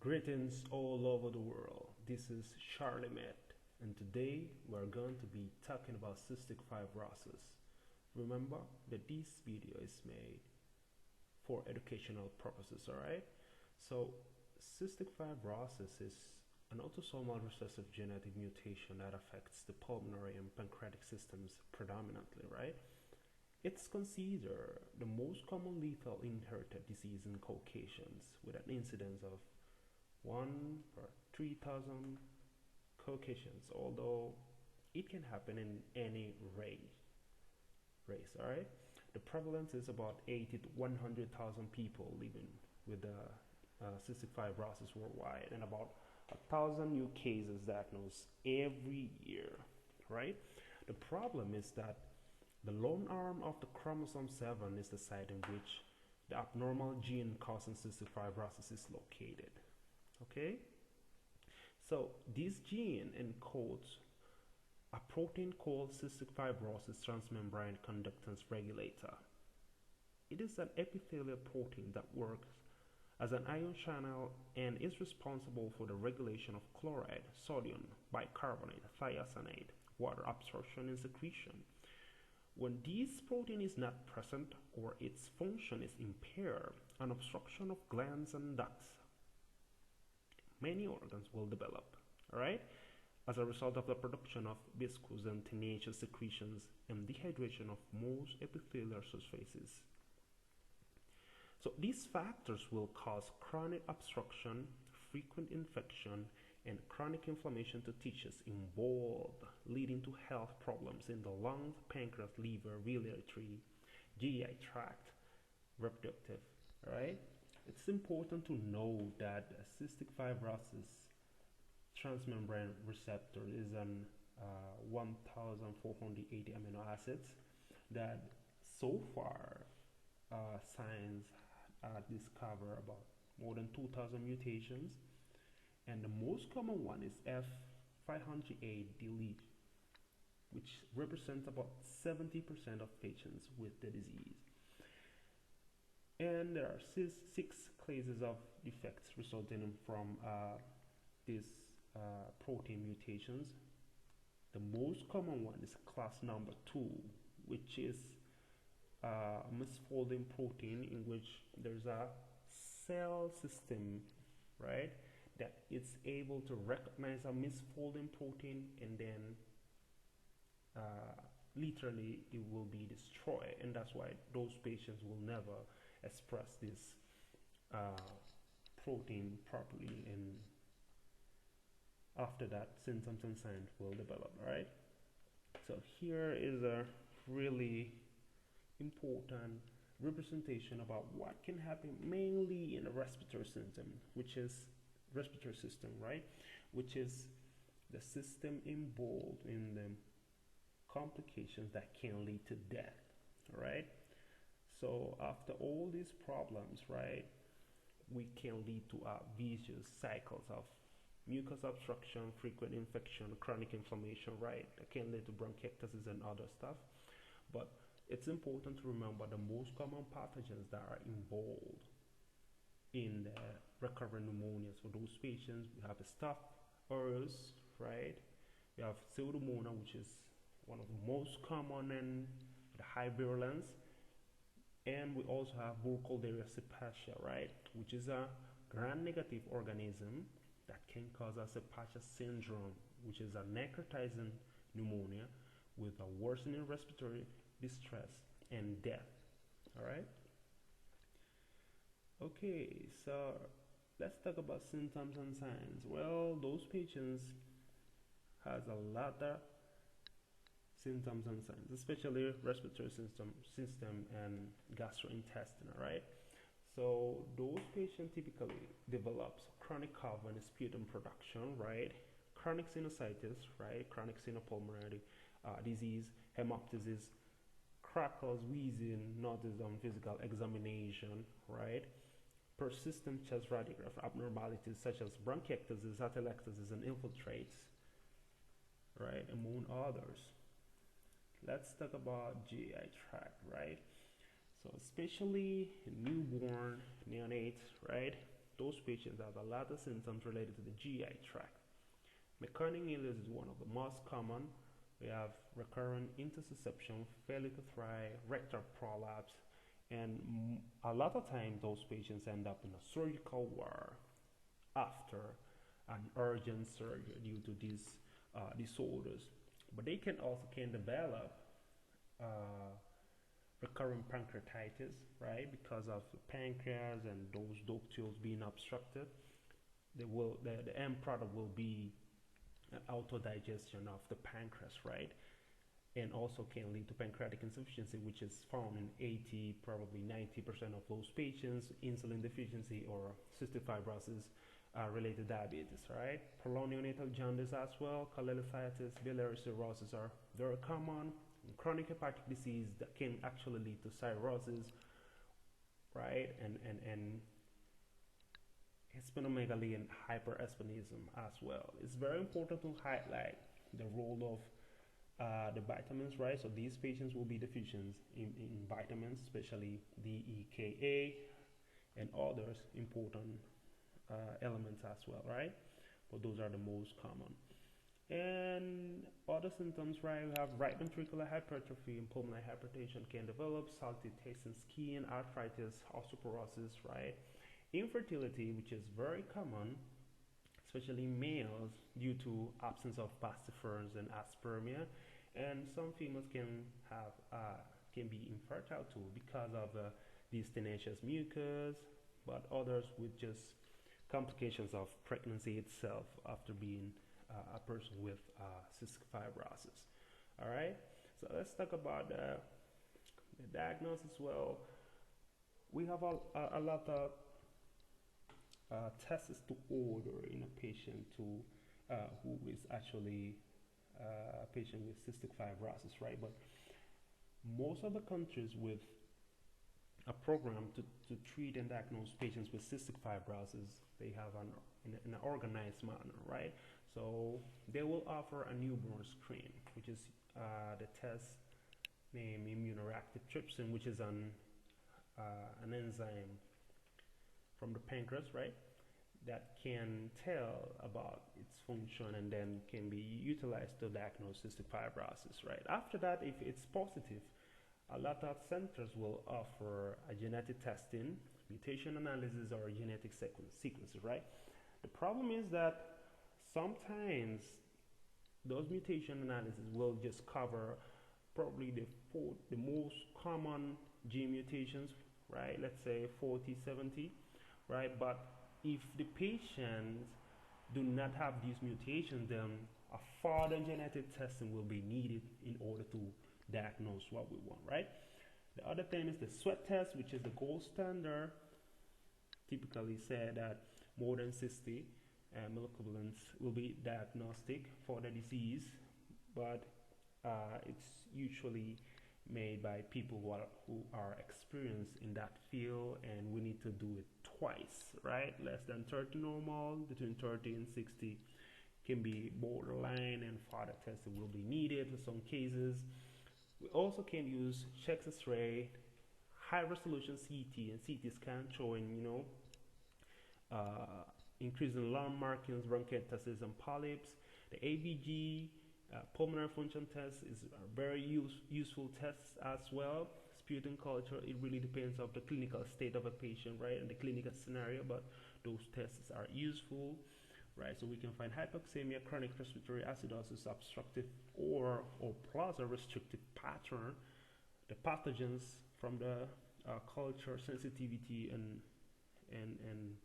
Greetings all over the world. This is Charlie Met, and today we're going to be talking about cystic fibrosis. Remember that this video is made for educational purposes, alright? So, cystic fibrosis is an autosomal recessive genetic mutation that affects the pulmonary and pancreatic systems predominantly, right? It's considered the most common lethal inherited disease in Caucasians, with an incidence of 1 per 3,000 Caucasians, although it can happen in any race, alright? The prevalence is about 80 to 100,000 people living with cystic fibrosis worldwide, and about 1,000 new cases diagnosed every year, right? The problem is that the lone arm of the chromosome 7 is the site in which the abnormal gene causing cystic fibrosis is located. Okay, so this gene encodes a protein called cystic fibrosis transmembrane conductance regulator. It is an epithelial protein that works as an ion channel and is responsible for the regulation of chloride, sodium, bicarbonate, thiocyanate, water absorption and secretion. When this protein is not present or its function is impaired, an obstruction of glands and ducts, many organs will develop, alright, as a result of the production of viscous and tenacious secretions and dehydration of most epithelial surfaces. So these factors will cause chronic obstruction, frequent infection, and chronic inflammation to tissues involved, leading to health problems in the lungs, pancreas, liver, biliary tree, GI tract, reproductive, alright? It's important to know that cystic fibrosis transmembrane receptor is an 1,480 amino acids that so far science discover about more than 2,000 mutations, and the most common one is F508 delete, which represents about 70% of patients with the disease. And there are six classes of defects resulting from these protein mutations. The most common one is class number 2, which is a misfolding protein in which there's a cell system, right, that it's able to recognize a misfolding protein, and then literally it will be destroyed, and that's why those patients will never express this protein properly, and after that symptoms and signs will develop, right? So here is a really important representation about what can happen mainly in the respiratory system, right, which is the system involved in the complications that can lead to death, right? So after all these problems, right, we can lead to vicious cycles of mucus obstruction, frequent infection, chronic inflammation, right? That can lead to bronchiectasis and other stuff. But it's important to remember the most common pathogens that are involved in the recurrent pneumonias. For those patients, we have Staph aureus, right? We have Pseudomonas, which is one of the most common and the high virulence. And we also have Burkholderia cepacia, right, which is a gram-negative organism that can cause a cepacia syndrome, which is a necrotizing pneumonia with a worsening respiratory distress and death, all right? Okay, so let's talk about symptoms and signs. Well, those patients has a lot of symptoms and signs, especially respiratory system and gastrointestinal, right? So those patients typically develops chronic cough and sputum production, right? Chronic sinusitis, right? Chronic sinopulmonary disease, hemoptysis, crackles, wheezing, notice on physical examination, right? Persistent chest radiograph abnormalities such as bronchiectasis, atelectasis, and infiltrates, right, among others. Let's talk about GI tract, right? So especially newborn neonates, right? those patients have a lot of symptoms related to the GI tract. Meconic ileus is one of the most common. We have recurrent intussusception, failure to thrive, rectal prolapse, and a lot of times those patients end up in a surgical ward after an urgent surgery due to these disorders. But they can develop recurrent pancreatitis, right? Because of the pancreas and those ductules being obstructed, the end product will be an autodigestion of the pancreas, right? And also can lead to pancreatic insufficiency, which is found in 80, probably 90% of those patients, insulin deficiency or cystic fibrosis related diabetes, right? Prolonged neonatal jaundice as well, cholelithiasis, biliary cirrhosis are very common. Chronic hepatic disease that can actually lead to cirrhosis, right? And splenomegaly and hyperesplenism as well. It's very important to highlight the role of the vitamins, right? So these patients will be deficient in vitamins, especially D, E, K, A, and others important elements as well, right? But those are the most common. And other symptoms, right? We have right ventricular hypertrophy and pulmonary hypertension can develop, salty taste in skin, arthritis, osteoporosis, right? Infertility, which is very common, especially in males, due to absence of vas deferens and aspermia, and some females can be infertile too because of these tenacious mucus, but others with just complications of pregnancy itself after being a person with cystic fibrosis. All right, so let's talk about the diagnosis. Well, we have a lot of tests to order in a patient who is actually a patient with cystic fibrosis, right? But most of the countries with a program to treat and diagnose patients with cystic fibrosis, they have in an organized manner, right? So they will offer a newborn screen, which is the test named immunoreactive trypsin, which is an enzyme from the pancreas, right, that can tell about its function and then can be utilized to diagnose cystic fibrosis, right? After that, if it's positive, a lot of centers will offer a genetic testing, mutation analysis, or genetic sequences, right? The problem is that sometimes those mutation analysis will just cover probably the most common gene mutations, right? Let's say 40, 70, right? But if the patients do not have these mutations, then a further genetic testing will be needed in order to diagnose what we want, right? The other thing is the sweat test, which is the gold standard. Typically said that more than 60 milliequivalents will be diagnostic for the disease, but it's usually made by people who are experienced in that field, and we need to do it twice, right? Less than 30 normal, between 30 and 60 can be borderline, and further testing will be needed for some cases. We also can use chest X-ray, high resolution CT and CT scan showing, increase in lung markings, bronchiectasis, and polyps. The ABG, pulmonary function test, is a very useful test as well. Sputum culture, it really depends on the clinical state of a patient, right, and the clinical scenario, but those tests are useful, right? So we can find hypoxemia, chronic respiratory acidosis, obstructive or plus a restrictive pattern, the pathogens from the culture, sensitivity, and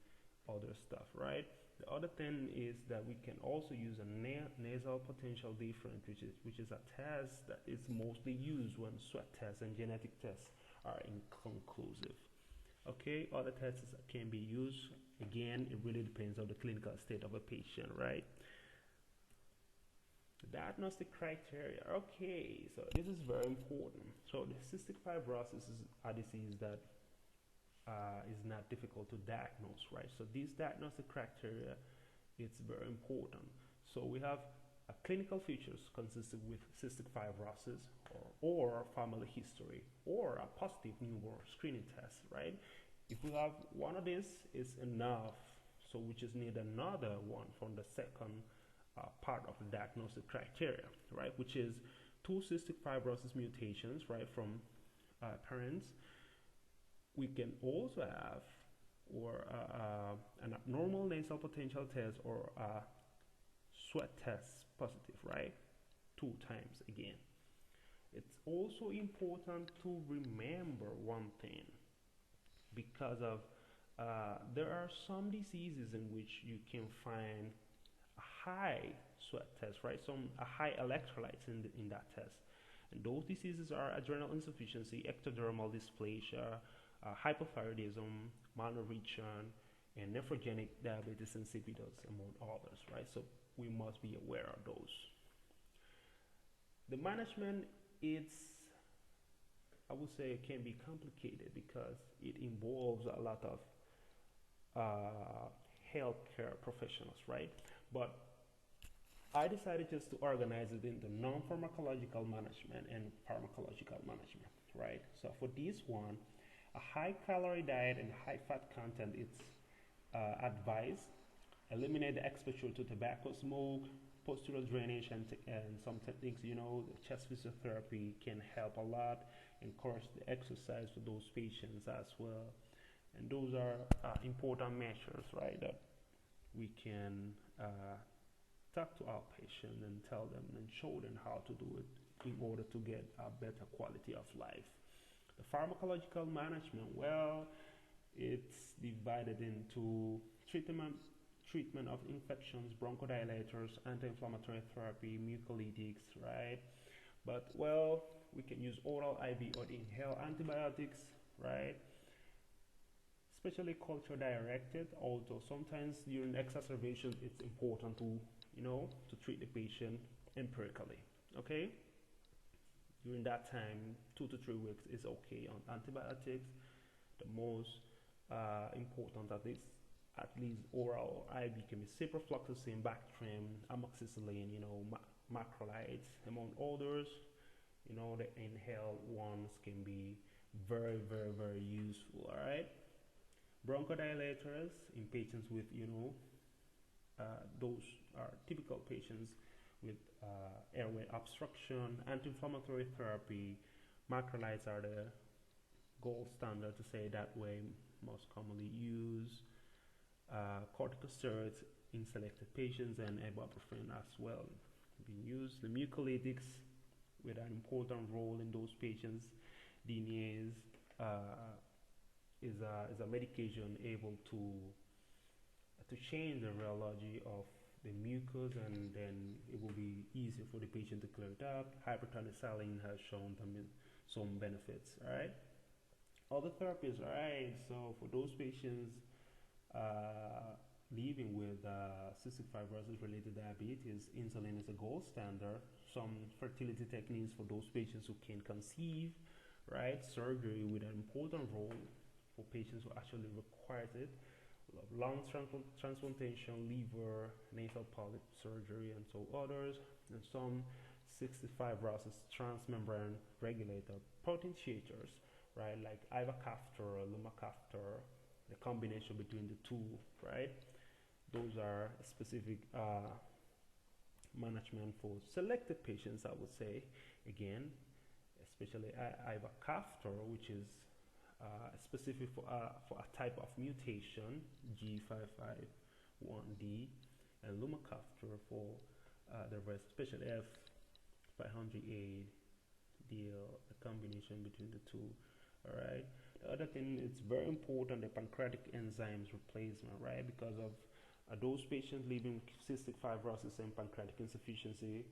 other stuff, right? The other thing is that we can also use a nasal potential difference, which is a test that is mostly used when sweat tests and genetic tests are inconclusive. Okay, other tests can be used. Again, it really depends on the clinical state of a patient, right? The diagnostic criteria. Okay, so this is very important. So the cystic fibrosis is a disease that is not difficult to diagnose, right? So these diagnostic criteria, it's very important. So we have clinical features consistent with cystic fibrosis or family history or a positive newborn screening test, right? If we have one of these, it's enough. So we just need another one from the second part of the diagnostic criteria, right? Which is two cystic fibrosis mutations, right, from parents. We can also have or an abnormal nasal potential test or a sweat test positive, right? 2 times again. It's also important to remember one thing because of there are some diseases in which you can find a high sweat test, right? A high electrolytes in that test. And those diseases are adrenal insufficiency, ectodermal dysplasia, hypothyroidism, malnutrition, and nephrogenic diabetes insipidus, among others, right? So we must be aware of those. The management, I would say, it can be complicated because it involves a lot of healthcare professionals, right? But I decided just to organize it into non-pharmacological management and pharmacological management, right? So for this one, a high-calorie diet and high-fat content is advised. Eliminate the exposure to tobacco smoke, postural drainage, and some techniques. The chest physiotherapy can help a lot. Encourage the exercise for those patients as well. And those are important measures, right, that we can talk to our patient and tell them and show them how to do it in order to get a better quality of life. The pharmacological management, well, it's divided into treatment of infections, bronchodilators, anti-inflammatory therapy, mucolytics, right? But, well, we can use oral, IV, or inhaled antibiotics, right? Especially culture directed, although sometimes during exacerbation it's important to treat the patient empirically. Okay, during that time 2 to 3 weeks is okay on antibiotics. The most important at least oral or IV can be ciprofloxacin, Bactrim, amoxicillin, macrolides, among others. The inhaled ones can be very, very, very useful. All right. Bronchodilators in patients with, those are typical patients with airway obstruction. Anti-inflammatory therapy, macrolides are the gold standard, to say that way, most commonly used. Corticosteroids in selected patients and ibuprofen as well being used. The mucolytics with an important role in those patients. DNAs is a medication able to change the rheology of the mucus, and then it will be easier for the patient to clear it up. Hypertonic has shown some benefits. All right. Other therapies. All right. So for those patients living with cystic fibrosis related diabetes, insulin is a gold standard. Some fertility techniques for those patients who can conceive, right? Surgery with an important role for patients who actually requires it. Lung transplantation, liver, nasal polyp surgery, and so others. And some cystic fibrosis transmembrane regulator potentiators, right? Like ivacaftor, lumacaftor, the combination between the two, right? Those are specific management for selected patients, I would say. Again, especially ivacaftor, which is specific for a type of mutation, G551D, and lumacaftor for the rest, especially F500A, the combination between the two. All right. The other thing, it's very important, the pancreatic enzymes replacement, right? Because of those patients living with cystic fibrosis and pancreatic insufficiency,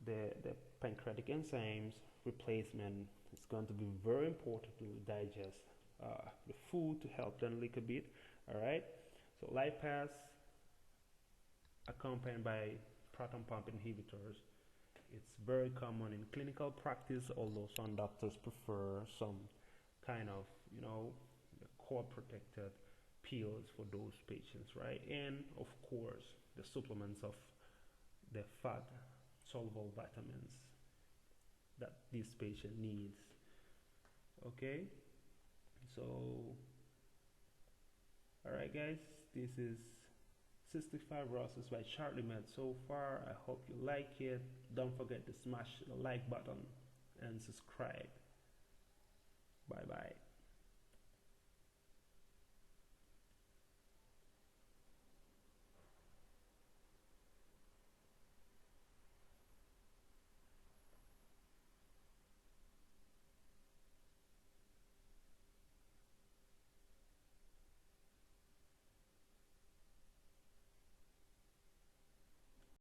the pancreatic enzymes replacement is going to be very important to digest the food, to help them a little bit. All right. So lipase accompanied by proton pump inhibitors. It's very common in clinical practice, although some doctors prefer some kind of, cord protected pills for those patients, right? And of course, the supplements of the fat soluble vitamins that this patient needs. Okay, so Alright guys, this is Cystic Fibrosis by Charlie Med. So far, I hope you like it. Don't forget to smash the like button and subscribe.